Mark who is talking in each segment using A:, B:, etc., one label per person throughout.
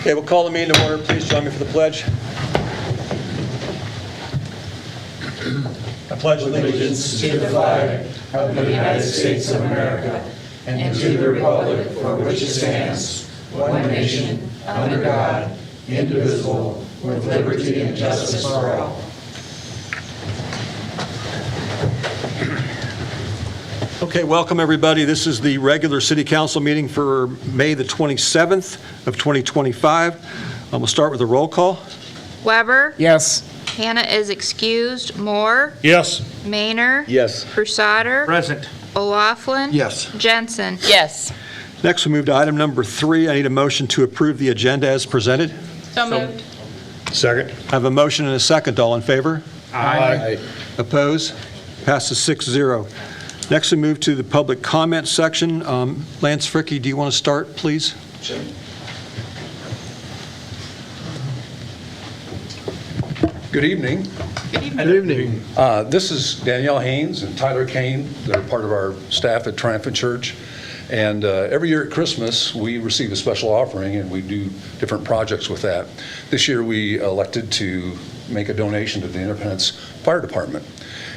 A: Okay, we'll call the meeting to order. Please join me for the pledge. I pledge allegiance
B: to the flag of the United States of America and to the republic for which it stands, one nation, under God, indivisible, with liberty and justice for all.
A: Okay, welcome everybody. This is the regular City Council meeting for May the 27th of 2025. We'll start with a roll call.
C: Weber?
D: Yes.
C: Hannah is excused. Moore?
D: Yes.
C: Maynor?
A: Yes.
C: Broussarder?
D: Present.
C: O'Laughlin?
D: Yes.
C: Jensen?
E: Yes.
A: Next, we move to item number 3. I need a motion to approve the agenda as presented.
E: So moved.
D: Second.
A: I have a motion and a second. All in favor?
D: Aye.
A: Opposed? Passes 6-0. Next, we move to the public comment section. Lance Fricke, do you want to start, please?
B: Sure.
F: Good evening.
A: Good evening.
F: This is Danielle Haynes and Tyler Kane. They're part of our staff at Triumphant Church. And every year at Christmas, we receive a special offering, and we do different projects with that. This year, we elected to make a donation to the Independence Fire Department.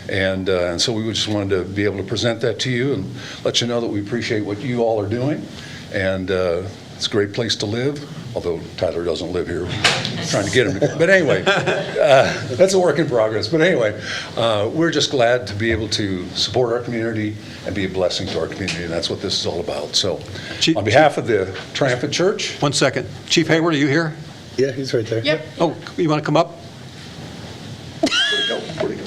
F: And so we just wanted to be able to present that to you and let you know that we appreciate what you all are doing. And it's a great place to live, although Tyler doesn't live here. We're trying to get him to. But anyway, that's a work in progress. But anyway, we're just glad to be able to support our community and be a blessing to our community, and that's what this is all about. So on behalf of the Triumphant Church.
A: One second. Chief Hayward, are you here?
G: Yeah, he's right there.
E: Yep.
A: Oh, you want to come up?
F: Where'd he go?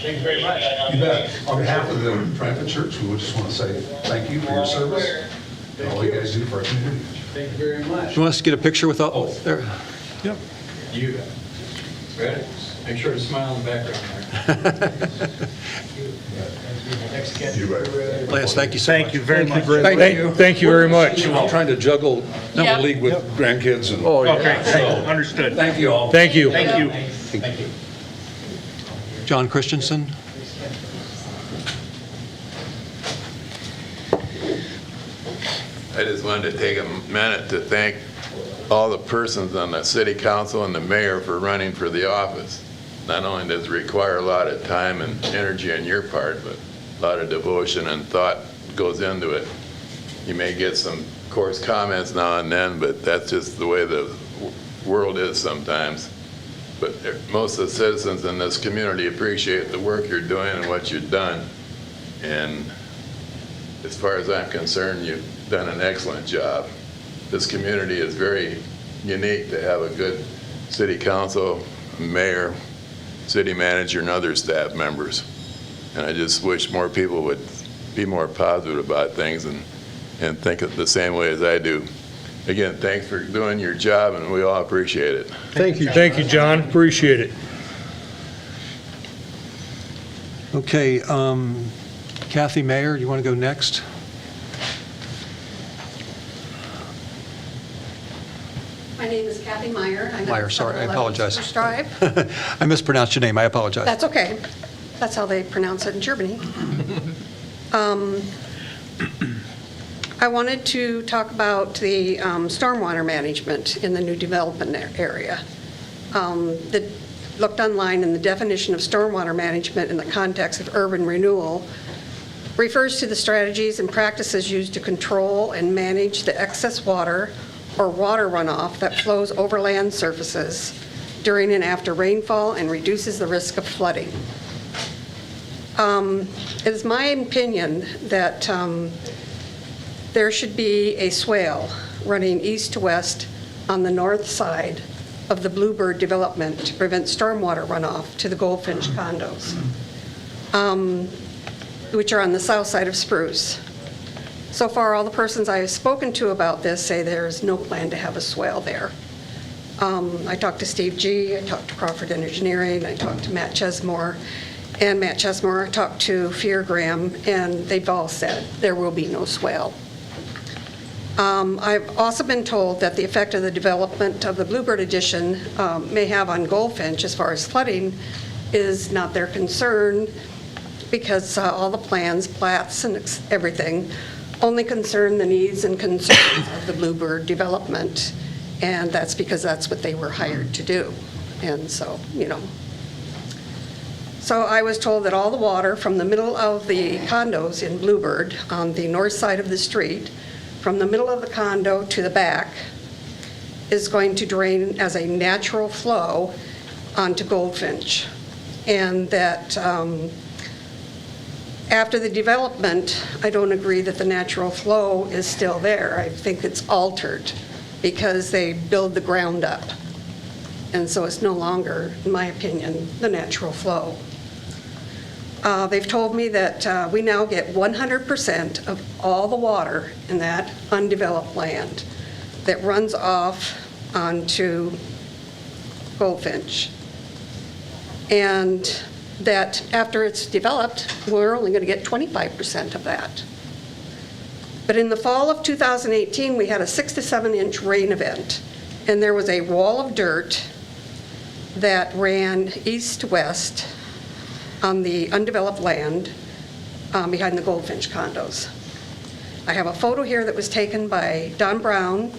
D: Thank you very much.
F: You bet. On behalf of the Triumphant Church, we would just want to say thank you for your service and all you guys do for our community.
D: Thank you very much.
A: Do you want us to get a picture with all?
F: Oh.
A: There.
D: You bet. Ready? Make sure to smile in the background there. Next catch.
F: You're right.
A: Lance, thank you so much.
D: Thank you very much.
F: Thank you.
D: Thank you very much.
F: I'm trying to juggle the
E: Yep.
F: league with grandkids and.
D: Okay, understood.
F: Thank you all.
D: Thank you.
E: Thank you.
D: Thank you.
A: John Christensen.
H: I just wanted to take a minute to thank all the persons on the city council and the mayor for running for the office. Not only does it require a lot of time and energy on your part, but a lot of devotion and thought goes into it. You may get some coarse comments now and then, but that's just the way the world is sometimes. But most of the citizens in this community appreciate the work you're doing and what you've done. And as far as I'm concerned, you've done an excellent job. This community is very unique to have a good city council, mayor, city manager, and other staff members. And I just wish more people would be more positive about things and think of the same way as I do. Again, thanks for doing your job, and we all appreciate it.
D: Thank you. Thank you, John. Appreciate it.
A: Okay, Kathy Mayer, you want to go next?
I: My name is Kathy Meyer. I'm at
A: Meyer, sorry, I
I: 711
A: apologize.
I: Spruce Drive.
A: I mispronounced your name, I apologize.
I: That's okay. That's how they pronounce it in Germany. I wanted to talk about the stormwater management in the new development area. Looked online, and the definition of stormwater management in the context of urban renewal refers to the strategies and practices used to control and manage the excess water or water runoff that flows over land surfaces during and after rainfall and reduces the risk of flooding. It is my opinion that there should be a swale running east to west on the north side of the Bluebird development to prevent stormwater runoff to the Goldfinch condos, which are on the south side of Spruce. So far, all the persons I have spoken to about this say there is no plan to have a swale there. I talked to Steve G., I talked to Crawford Engineering, I talked to Matt Chesmore, and Matt Chesmore talked to Fear Graham, and they've all said there will be no swale. I've also been told that the effect of the development of the Bluebird addition may have on Goldfinch as far as flooding is not their concern, because all the plans, plats, and everything only concern the needs and concerns of the Bluebird development, and that's because that's what they were hired to do. And so, So I was told that all the water from the middle of the condos in Bluebird, on the north side of the street, from the middle of the condo to the back, is going to drain as a natural flow onto Goldfinch. And that after the development, I don't agree that the natural flow is still there. I think it's altered because they build the ground up. And so it's no longer, in my opinion, the natural flow. They've told me that we now get 100% of all the water in that undeveloped land that runs off onto Goldfinch. And that after it's developed, we're only going to get 25% of that. But in the fall of 2018, we had a 6 to 7 inch rain event, and there was a wall of dirt that ran east to west on the undeveloped land behind the Goldfinch condos. I have a photo here that was taken by Don Brown,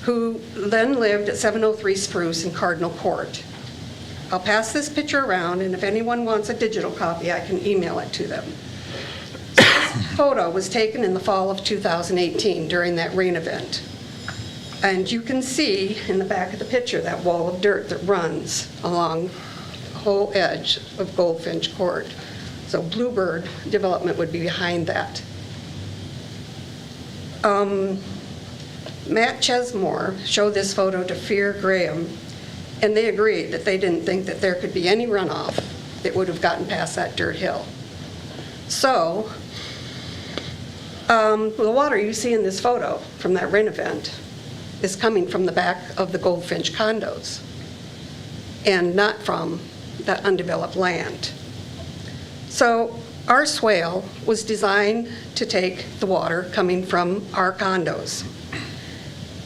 I: who then lived at 703 Spruce in Cardinal Court. I'll pass this picture around, and if anyone wants a digital copy, I can email it to them. This photo was taken in the fall of 2018 during that rain event. And you can see in the back of the picture that wall of dirt that runs along the whole edge of Goldfinch Court. So Bluebird development would be behind that. Matt Chesmore showed this photo to Fear Graham, and they agreed that they didn't think that there could be any runoff that would have gotten past that dirt hill. So the water you see in this photo from that rain event is coming from the back of the Goldfinch condos and not from that undeveloped land. So our swale was designed to take the water coming from our condos.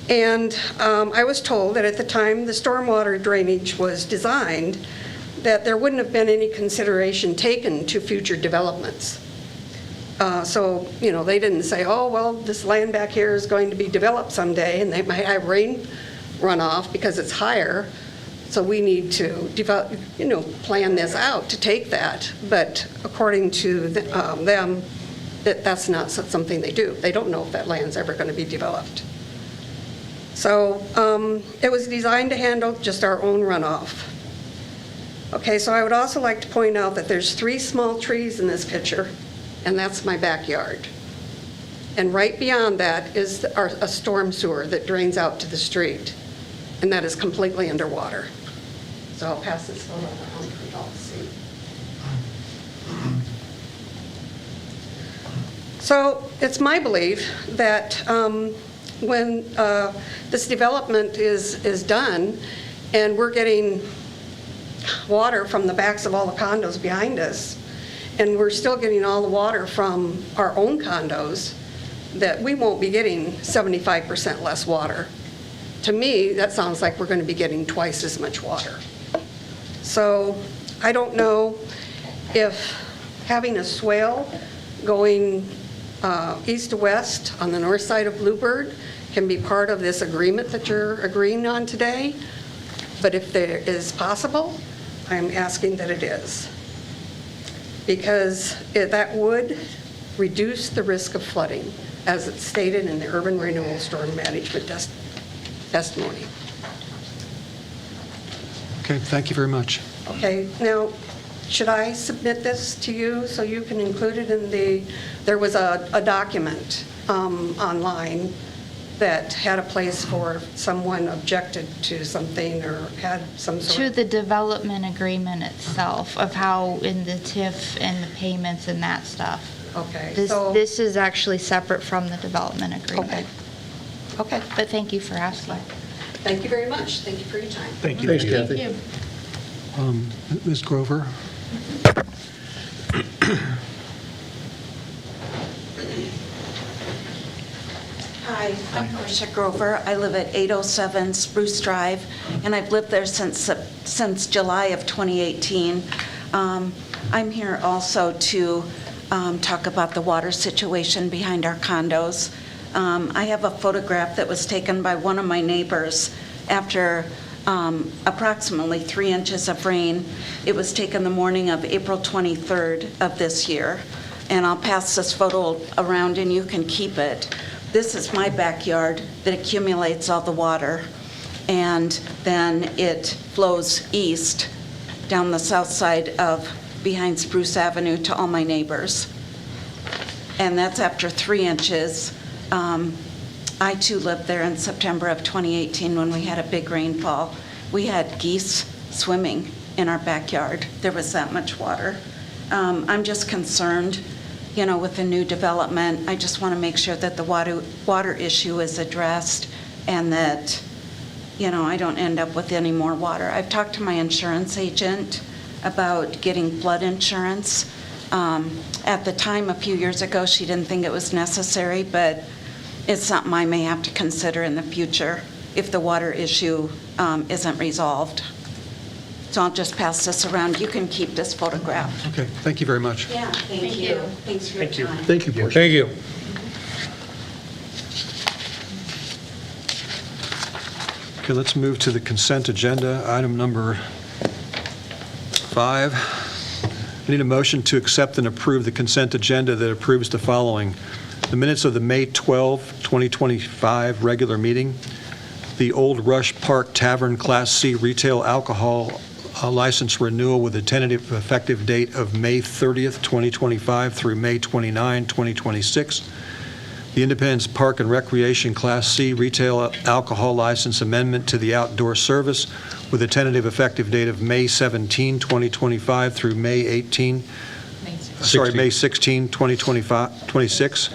I: And I was told that at the time the stormwater drainage was designed, that there wouldn't have been any consideration taken to future developments. So, they didn't say, oh, well, this land back here is going to be developed someday, and they might have rain runoff because it's higher. So we need to develop, plan this out to take that. But according to them, that's not something they do. They don't know if that land's ever going to be developed. So it was designed to handle just our own runoff. Okay, so I would also like to point out that there's 3 small trees in this picture, and that's my backyard. And right beyond that is a storm sewer that drains out to the street, and that is completely underwater. So I'll pass this photo around for you all to see. So it's my belief that when this development is done and we're getting water from the backs of all the condos behind us, and we're still getting all the water from our own condos, that we won't be getting 75% less water. To me, that sounds like we're going to be getting twice as much water. So I don't know if having a swale going east to west on the north side of Bluebird can be part of this agreement that you're agreeing on today, but if there is possible, I'm asking that it is. Because that would reduce the risk of flooding, as it's stated in the Urban Renewal Storm Management testimony.
A: Okay, thank you very much.
I: Okay, now, should I submit this to you so you can include it in there was a document online that had a place for someone objected to something or had some sort
C: To
I: of...
C: the development agreement itself, of how in the TIF and the payments and that stuff.
I: Okay,
C: This
I: so...
C: this is actually separate from the development
I: Okay.
C: agreement.
I: Okay,
C: But thank you for asking.
I: thank you very much. Thank you for your time.
B: Thank you.
F: Thanks,
C: Thank
F: Kathy.
C: you.
A: Ms. Grover?
E: Hi, I'm Portia Grover. I live at 807 Spruce Drive, and I've lived there since July of 2018. I'm here also to talk about the water situation behind our condos. I have a photograph that was taken by one of my neighbors after approximately 3 inches of rain. It was taken the morning of April 23rd of this year. And I'll pass this photo around and you can keep it. This is my backyard that accumulates all the water. And then it flows east down the south side of behind Spruce Avenue to all my neighbors. And that's after 3 inches. I too lived there in September of 2018 when we had a big rainfall. We had geese swimming in our backyard. There was that much water. I'm just concerned, with the new development. I just want to make sure that the water issue is addressed and that, I don't end up with any more water. I've talked to my insurance agent about getting flood insurance. At the time, a few years ago, she didn't think it was necessary, but it's something I may have to consider in the future if the water issue isn't resolved. So I'll just pass this around. You can keep this photograph.
A: Okay, thank you very much.
E: Yeah, thank you. Thanks for your time.
A: Thank you, Portia.
B: Thank you.
A: Okay, let's move to the consent agenda, item number 5. I need a motion to accept and approve the consent agenda that approves the following: the minutes of the May 12, 2025 regular meeting, the Old Rush Park Tavern Class C retail alcohol license renewal with a tentative effective date of May 30th, 2025 through May 29, 2026, the Independence Park and Recreation Class C retail alcohol license amendment to the outdoor service with a tentative effective date of May 17, 2025 through May 16, 2026.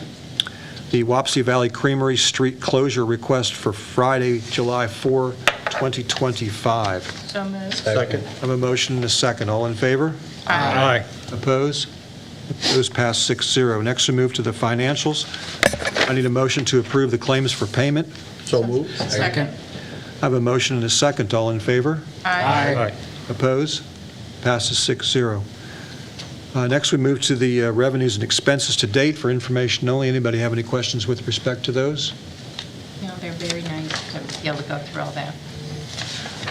A: The Wapsie Valley Creamery street closure request for Friday, July 4, 2025.
C: So moved.
B: Second.
A: I have a motion and a second. All in favor?
B: Aye.
A: Opposed? Those pass 6-0. Next, we move to the financials. I need a motion to approve the claims for payment.
B: So moved.
G: Second.
A: I have a motion and a second. All in favor?
B: Aye.
A: Opposed? Passes 6-0. Next, we move to the revenues and expenses to date for information only. Anybody have any questions with respect to those?
G: No, they're very nice to be able to go through all that.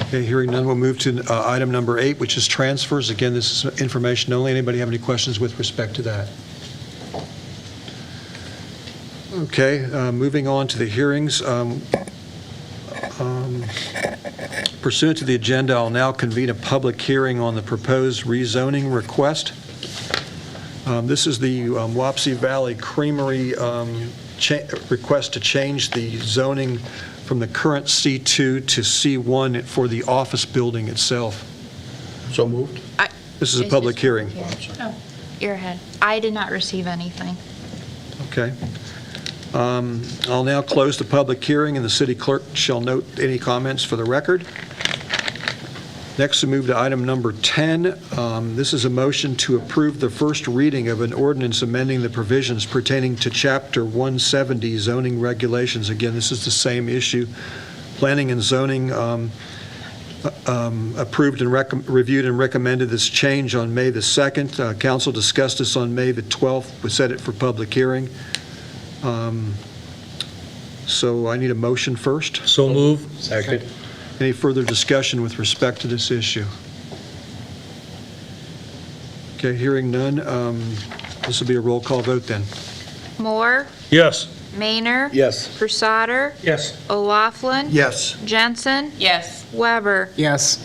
A: Okay, hearing none, we'll move to item number 8, which is transfers. Again, this is information only. Anybody have any questions with respect to that? Okay, moving on to the hearings. Pursuant to the agenda, I'll now convene a public hearing on the proposed rezoning request. This is the Wapsie Valley Creamery request to change the zoning from the current C2 to C1 for the office building itself.
B: So moved.
A: This is a public hearing.
C: Oh, you're ahead. I did not receive anything.
A: Okay. I'll now close the public hearing, and the city clerk shall note any comments for the record. Next, we move to item number 10. This is a motion to approve the first reading of an ordinance amending the provisions pertaining to Chapter 170 zoning regulations. Again, this is the same issue. Planning and zoning approved and reviewed and recommended this change on May the 2nd. Council discussed this on May the 12th. We set it for public hearing. So I need a motion first.
B: So moved. Second.
A: Any further discussion with respect to this issue? Okay, hearing none, this will be a roll call vote then.
C: Moore,
B: Yes.
C: Maynor,
B: Yes.
C: Prusader,
B: Yes.
C: O'Laughlin,
A: Yes.
C: Jensen,
G: Yes.
C: Weber.
G: Yes.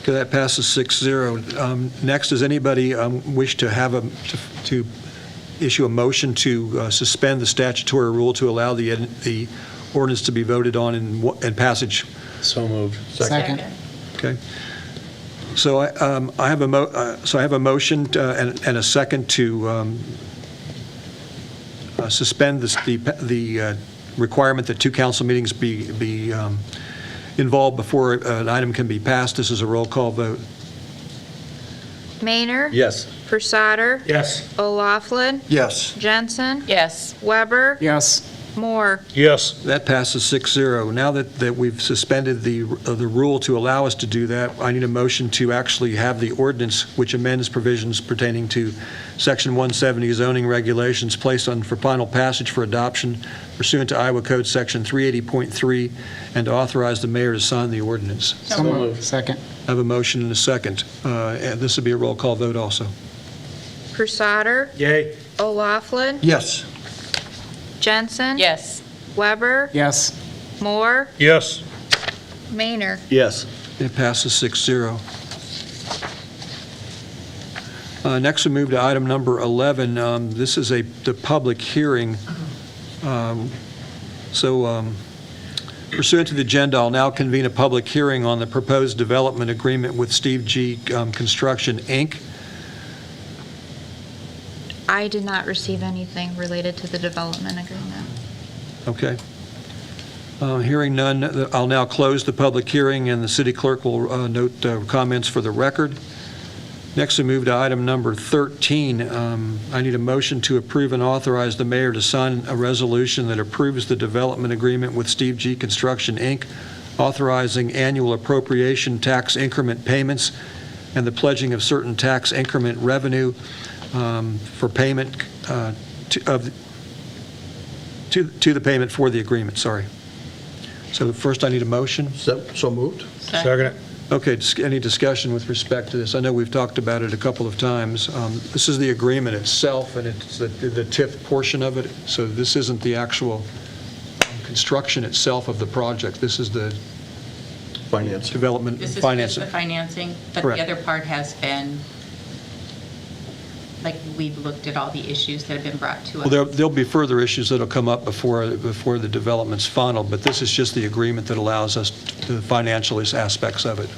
A: Okay, that passes 6-0. Next, does anybody wish to have to issue a motion to suspend the statutory rule to allow the ordinance to be voted on in passage?
B: So moved.
G: Second.
A: Okay. So I have a motion and a second to suspend the requirement that 2 council meetings be involved before an item can be passed. This is a roll call vote.
C: Maynor,
B: Yes.
C: Prusader,
B: Yes.
C: O'Laughlin,
A: Yes.
C: Jensen,
G: Yes.
C: Weber,
G: Yes.
C: Moore,
J: Yes.
A: That passes 6-0. Now that we've suspended the rule to allow us to do that, I need a motion to actually have the ordinance which amends provisions pertaining to Section 170 zoning regulations placed on for final passage for adoption pursuant to Iowa Code Section 380.3 and to authorize the mayor to sign the ordinance.
G: So moved.
B: Second.
A: I have a motion and a second. And this will be a roll call vote also.
C: Prusader,
J: Yay.
C: O'Laughlin,
A: Yes.
C: Jensen.
G: Yes.
C: Weber,
B: Yes.
C: Moore,
J: Yes.
C: Maynard.
J: Yes.
A: It passes 6-0. Next, we move to item number 11. This is the public hearing. Pursuant to the agenda, I'll now convene a public hearing on the proposed development agreement with Steve G. Construction, Inc.
C: I did not receive anything related to the development agreement.
A: Okay. Hearing none, I'll now close the public hearing, and the city clerk will note comments for the record. Next, we move to item number 13. I need a motion to approve and authorize the mayor to sign a resolution that approves the development agreement with Steve G. Construction, Inc., authorizing annual appropriation tax increment payments and the pledging of certain tax increment revenue for payment to the payment for the agreement, sorry. So first I need a motion.
J: So moved.
G: Second.
A: Okay, any discussion with respect to this? I know we've talked about it a couple of times. This is the agreement itself, and it's the TIF portion of it, so this isn't the actual construction itself of the project. This is the
J: Finance.
A: development
G: This is just
A: financing.
G: the financing, but
A: Correct.
G: the other part has been, like, we've looked at all the issues that have been brought to us.
A: Well, there'll be further issues that'll come up before the development's final, but this is just the agreement that allows us the financial aspects of it.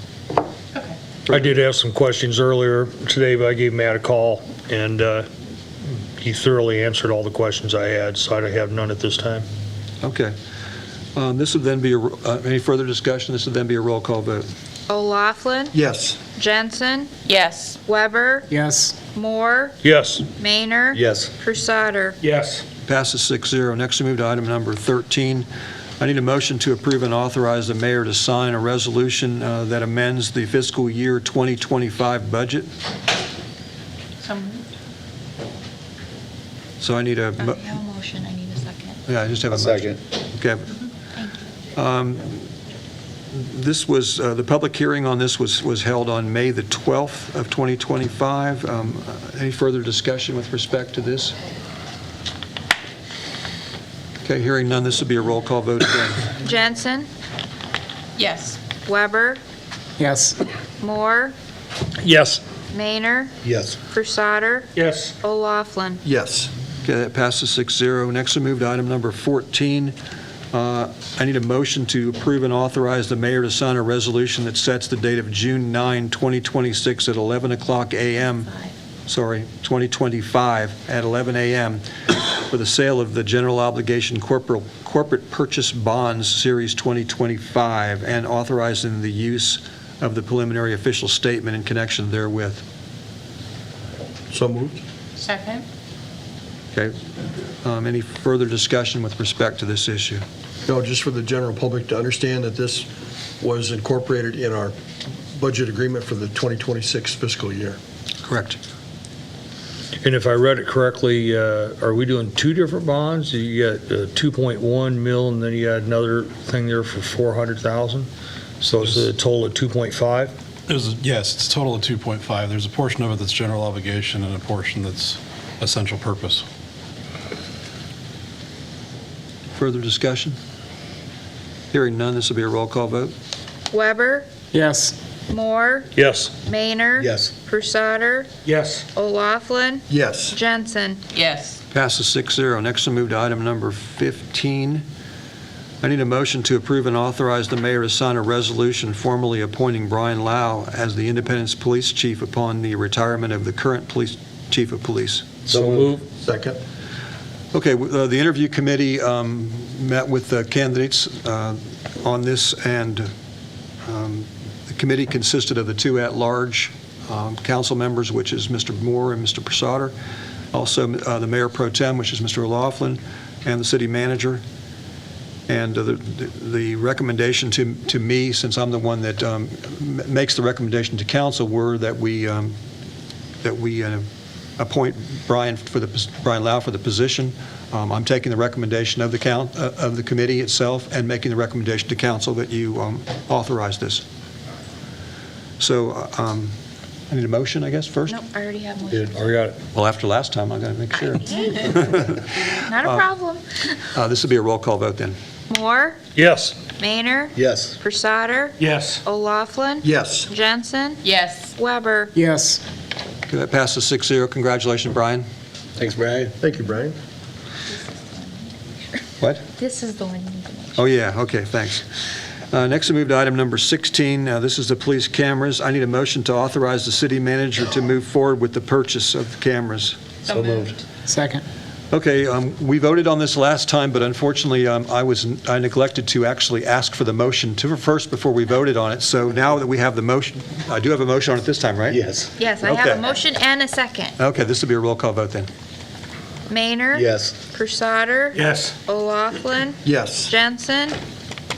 G: Okay.
J: I did ask some questions earlier today, but I gave Matt a call, and he thoroughly answered all the questions I had, so I have none at this time.
A: Okay. This would then be, any further discussion? This would then be a roll call vote.
C: O'Laughlin,
J: Yes.
C: Jensen,
G: Yes.
C: Weber,
B: Yes.
C: Moore,
J: Yes.
C: Maynard.
J: Yes.
C: Prusader.
J: Yes.
A: Passes 6-0. Next, we move to item number 13. I need a motion to approve and authorize the mayor to sign a resolution that amends the fiscal year 2025 budget.
G: So moved.
A: So I need a,
C: I have a motion, I need a second.
A: yeah, I just have a motion. Okay. This was, the public hearing on this was held on May the 12th of 2025. Any further discussion with respect to this? Okay, hearing none, this will be a roll call vote again.
C: Jensen,
G: Yes.
C: Weber,
B: Yes.
C: Moore,
J: Yes.
C: Maynard,
J: Yes.
C: Prusader,
J: Yes.
C: O'Laughlin.
J: Yes.
A: Okay, that passes 6-0. Next, we move to item number 14. I need a motion to approve and authorize the mayor to sign a resolution that sets the date of June 9, 2026 at 11 o'clock a.m., 2025 at 11 a.m. for the sale of the general obligation corporate purchase bonds, Series 2025, and authorizing the use of the preliminary official statement in connection therewith.
J: So moved.
G: Second.
A: Okay. Any further discussion with respect to this issue?
K: No, just for the general public to understand that this was incorporated in our budget agreement for the 2026 fiscal year.
A: Correct.
J: And if I read it correctly, are we doing two different bonds? You got 2.1 mil, and then you got another thing there for 400,000? So it's a total of 2.5?
L: Yes, it's a total of 2.5. There's a portion of it that's general obligation and a portion that's essential purpose.
A: Further discussion? Hearing none, this will be a roll call vote.
C: Weber,
B: Yes.
C: Moore,
J: Yes.
C: Maynard.
J: Yes.
C: Prusader,
J: Yes.
C: O'Laughlin,
K: Yes.
C: Jensen.
G: Yes.
A: Passes 6-0. Next, we'll move to item number 15. I need a motion to approve and authorize the mayor to sign a resolution formally appointing Brian Lau as the Independence Police Chief upon the retirement of the current police chief of police.
J: So moved.
K: Second.
A: Okay, the interview committee met with the candidates on this, and the committee consisted of the two at-large council members, which is Mr. Moore and Mr. Prusader, also the mayor pro tem, which is Mr. O'Laughlin, and the city manager. And the recommendation to me, since I'm the one that makes the recommendation to council, were that we appoint Brian Lau for the position. I'm taking the recommendation of the committee itself and making the recommendation to council that you authorize this. So I need a motion, I guess, first?
C: Nope, I already have one.
J: Already got it.
A: Well, after last time, I got to make sure.
C: Not a problem.
A: This will be a roll call vote then.
C: Moore,
J: Yes.
C: Maynard,
K: Yes.
C: Pursader,
J: Yes.
C: O'Laughlin,
K: Yes.
C: Jensen,
G: Yes.
C: Weber.
B: Yes.
A: Okay, that passes 6-0. Congratulations, Brian.
K: Thanks, Brian. Thank you, Brian.
A: What?
C: This is the one you need to make.
A: Oh, yeah, okay, thanks. Next, we move to item number 16. This is the police cameras. I need a motion to authorize the city manager to move forward with the purchase of the cameras.
B: So moved. Second.
A: Okay, we voted on this last time, but unfortunately, I neglected to actually ask for the motion first before we voted on it. So now that we have the motion, I do have a motion on it this time, right?
K: Yes.
C: Yes, I have
A: Okay.
C: a motion and a second.
A: Okay, this will be a roll call vote then.
C: Maynard.
K: Yes.
C: Pursader.
J: Yes.
C: O'Laughlin.
K: Yes.
C: Jensen.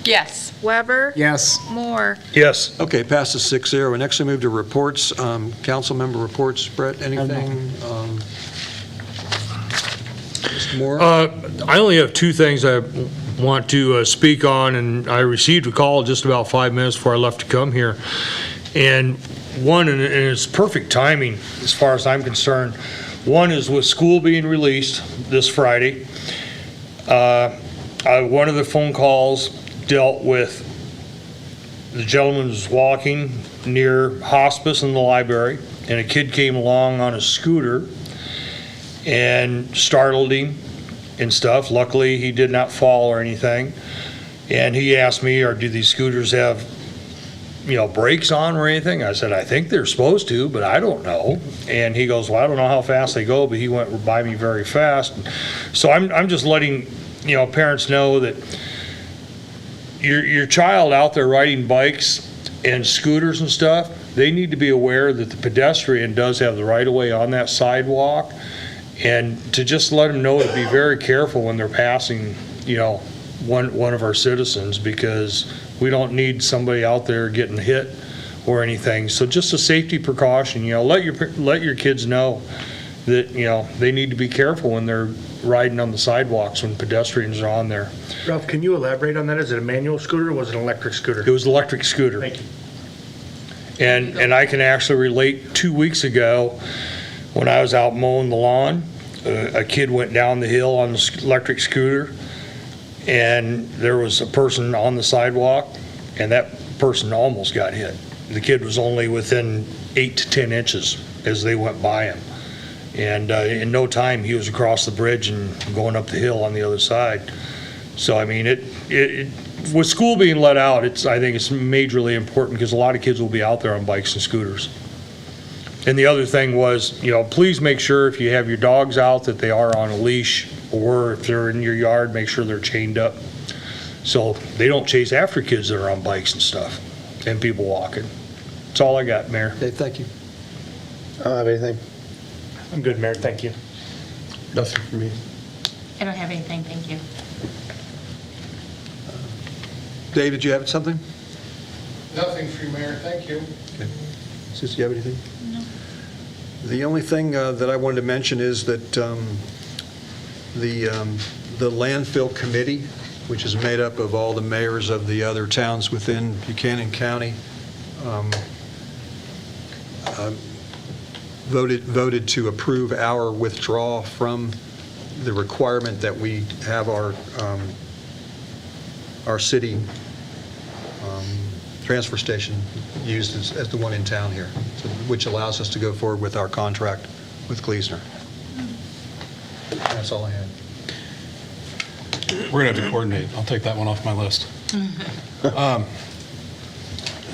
G: Yes.
C: Weber.
B: Yes.
C: Moore.
J: Yes.
A: Okay, passes 6-0. And next we move to reports. Council member reports. Brett, anything? Mr. Moore?
J: I only have two things I want to speak on, and I received a call just about 5 minutes before I left to come here. And one, and it's perfect timing as far as I'm concerned, one is with school being released this Friday. One of the phone calls dealt with the gentleman was walking near hospice and the library, and a kid came along on a scooter and startled him and stuff. Luckily, he did not fall or anything. And he asked me, do these scooters have, brakes on or anything? I said, I think they're supposed to, but I don't know. And he goes, well, I don't know how fast they go, but he went by me very fast. So I'm just letting, parents know that your child out there riding bikes and scooters and stuff, they need to be aware that the pedestrian does have the right of way on that sidewalk. And to just let them know to be very careful when they're passing, one of our citizens, because we don't need somebody out there getting hit or anything. So just a safety precaution, let your kids know that, they need to be careful when they're riding on the sidewalks when pedestrians are on there.
M: Ralph, can you elaborate on that? Is it a manual scooter or was it an electric scooter?
J: It was an electric scooter.
M: Thank you.
J: And I can actually relate 2 weeks ago, when I was out mowing the lawn, a kid went down the hill on the electric scooter, and there was a person on the sidewalk, and that person almost got hit. The kid was only within 8 to 10 inches as they went by him. And in no time, he was across the bridge and going up the hill on the other side. So, I mean, with school being let out, I think it's majorly important because a lot of kids will be out there on bikes and scooters. And the other thing was, please make sure if you have your dogs out that they are on a leash, or if they're in your yard, make sure they're chained up so they don't chase after kids that are on bikes and stuff and people walking. That's all I got, Mayor.
A: Okay, thank you.
K: I don't have anything.
M: I'm good, Mayor. Thank you.
K: Nothing for me.
G: I don't have anything, thank you.
A: Dave, did you have something?
B: Nothing for you, Mayor. Thank you.
A: Susan, do you have anything? No. The only thing that I wanted to mention is that the landfill committee, which is made up of all the mayors of the other towns within Buchanan County, voted to approve our withdrawal from the requirement that we have our city transfer station used as the one in town here, which allows us to go forward with our contract with Gleasner. That's all I had.
L: We're going to have to coordinate. I'll take that one off my list.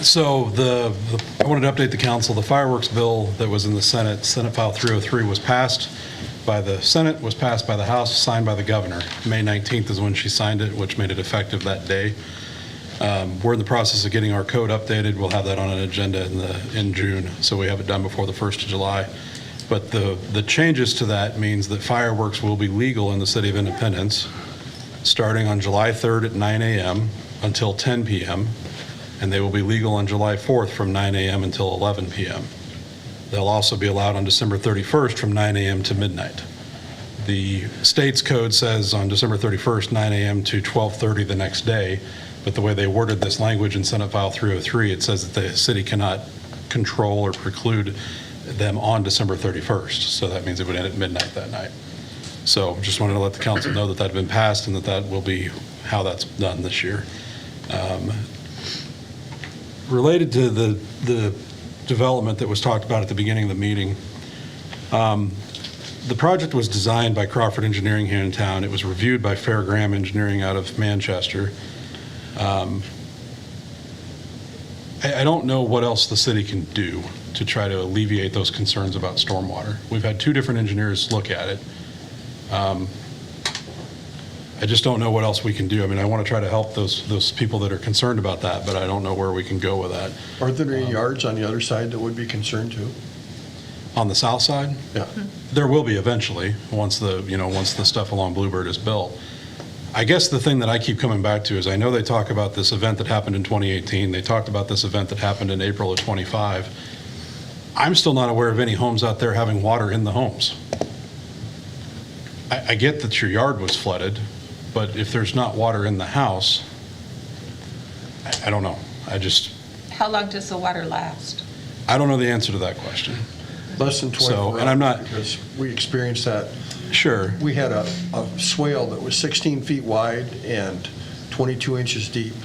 L: So I wanted to update the council. The fireworks bill that was in the Senate File 303, was passed by the Senate, was passed by the House, signed by the governor. May 19th is when she signed it, which made it effective that day. We're in the process of getting our code updated. We'll have that on an agenda in June, so we have it done before the 1st of July. But the changes to that means that fireworks will be legal in the city of Independence. starting on July 3rd at 9 a.m. until 10 p.m., and they will be legal on July 4th from 9 a.m. until 11 p.m. They'll also be allowed on December 31st from 9 a.m. to midnight. The state's code says on December 31st, 9 a.m. to 12:30 the next day, but the way they worded this language in Senate File 303, it says that the city cannot control or preclude them on December 31st. So that means it would end at midnight that night. So just wanted to let the council know that that had been passed and that that will be how that's done this year. Related to the development that was talked about at the beginning of the meeting, the project was designed by Crawford Engineering here in town. It was reviewed by Fairgram Engineering out of Manchester. I don't know what else the city can do to try to alleviate those concerns about stormwater. We've had 2 different engineers look at it. I just don't know what else we can do. I mean, I want to try to help those people that are concerned about that, but I don't know where we can go with that.
K: Are there any yards on the other side that would be concerned too?
L: On the south side?
K: Yeah.
L: There will be eventually, once the stuff along Bluebird is built. I guess the thing that I keep coming back to is I know they talk about this event that happened in 2018. They talked about this event that happened in April of 25. I'm still not aware of any homes out there having water in the homes. I get that your yard was flooded, but if there's not water in the house, I don't know.
G: How long does the water last?
L: I don't know the answer to that question.
K: Less than 24
L: So, and I'm not-
K: hours, because we experienced that.
L: Sure.
K: We had a swale that was 16 feet wide and 22 inches deep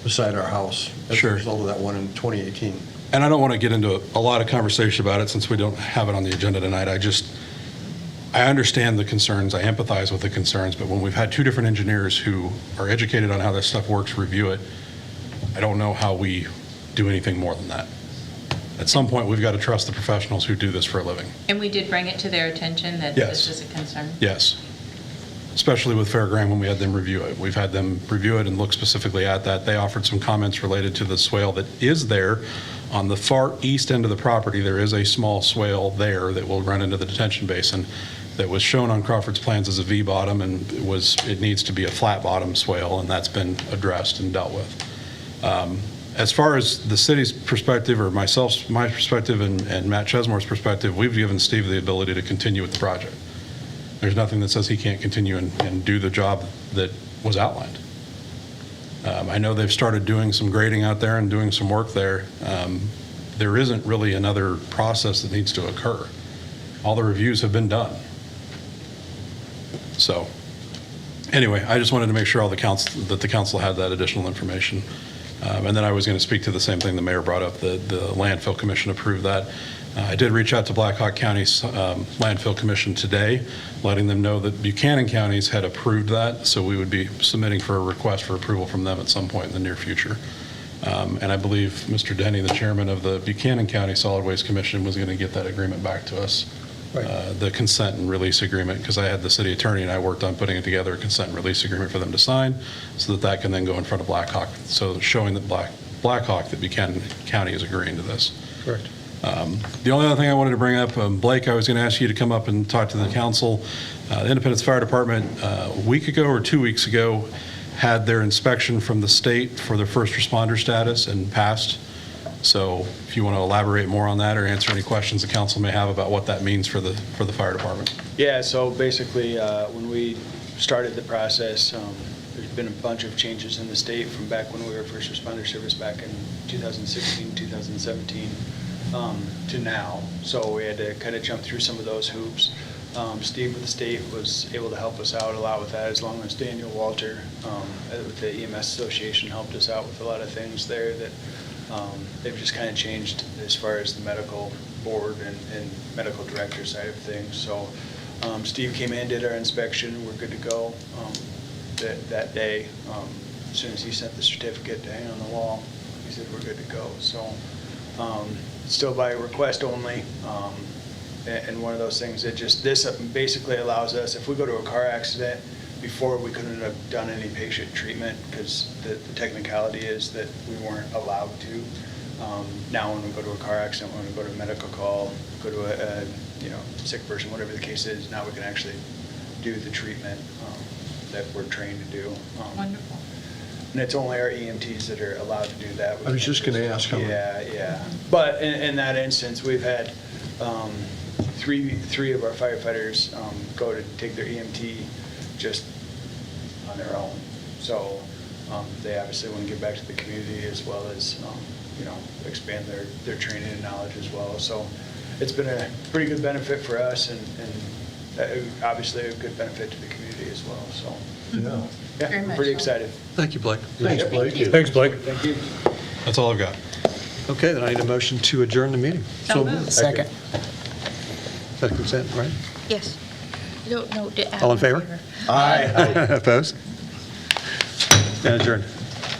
K: beside our house as a
L: Sure.
K: result of that one in 2018.
L: And I don't want to get into a lot of conversation about it since we don't have it on the agenda tonight. I understand the concerns, I empathize with the concerns, but when we've had 2 different engineers who are educated on how this stuff works review it, I don't know how we do anything more than that. At some point, we've got to trust the professionals who do this for a living.
G: And we did bring it to their attention that
L: Yes.
G: this is a concern?
L: Yes. Especially with Fairgram when we had them review it. We've had them review it and look specifically at that. They offered some comments related to the swale that is there. On the far east end of the property, there is a small swale there that will run into the detention basin that was shown on Crawford's plans as a V-bottom, and it needs to be a flat-bottom swale, and that's been addressed and dealt with. As far as the city's perspective, or my perspective, and Matt Chesmore's perspective, we've given Steve the ability to continue with the project. There's nothing that says he can't continue and do the job that was outlined. I know they've started doing some grading out there and doing some work there. There isn't really another process that needs to occur. All the reviews have been done. So, anyway, I just wanted to make sure that the council had that additional information. And then I was going to speak to the same thing the mayor brought up, the landfill commission approved that. I did reach out to Blackhawk County's landfill commission today, letting them know that Buchanan counties had approved that, so we would be submitting for a request for approval from them at some point in the near future. And I believe Mr. Denny, the chairman of the Buchanan County Solid Waste Commission, was going to get that agreement back to us. The consent and release agreement, because I had the city attorney and I worked on putting together a consent and release agreement for them to sign so that that can then go in front of Blackhawk, so showing that Blackhawk that Buchanan County is agreeing to this.
J: Correct.
L: The only other thing I wanted to bring up, Blake, I was going to ask you to come up and talk to the council. The Independence Fire Department, a week ago or 2 weeks ago, had their inspection from the state for their first responder status and passed. So if you want to elaborate more on that or answer any questions the council may have about what that means for the fire department.
N: Yeah, so basically, when we started the process, there's been a bunch of changes in the state from back when we were first responder service back in 2016, 2017, to now. So we had to kind of jump through some of those hoops. Steve with the state was able to help us out a lot with that, as long as Daniel Walter with the EMS Association helped us out with a lot of things there that they've just kind of changed as far as the medical board and medical director side of things. So Steve came in, did our inspection, we're good to go that day. As soon as he sent the certificate to hang on the wall, he said we're good to go. So still by request only. And one of those things that this basically allows us, if we go to a car accident, before we couldn't have done any patient treatment because the technicality is that we weren't allowed to. Now when we go to a car accident, when we go to a medical call, go to a sick person, whatever the case is, now we can actually do the treatment. that we're trained to do.
G: Wonderful.
N: And it's only our EMTs that are allowed to do that.
K: I was just gonna ask how many.
N: Yeah. But in that instance, we've had three of our firefighters go to take their EMT just on their own. So they obviously want to give back to the community as well as, expand their training and knowledge as well. So it's been a pretty good benefit for us and obviously a good benefit to the community as well. So,
K: Yeah.
G: Very
N: yeah,
G: much
N: pretty
G: so.
N: excited.
A: Thank you, Blake.
K: Thanks, Blake.
J: Thanks, Blake.
N: Thank you.
L: That's all I've got.
A: Okay, then I need a motion to adjourn the meeting.
G: So moved.
B: Second.
A: Is that consent, right?
C: Yes. No,
A: All in favor?
K: Aye.
A: Opposed? And adjourned.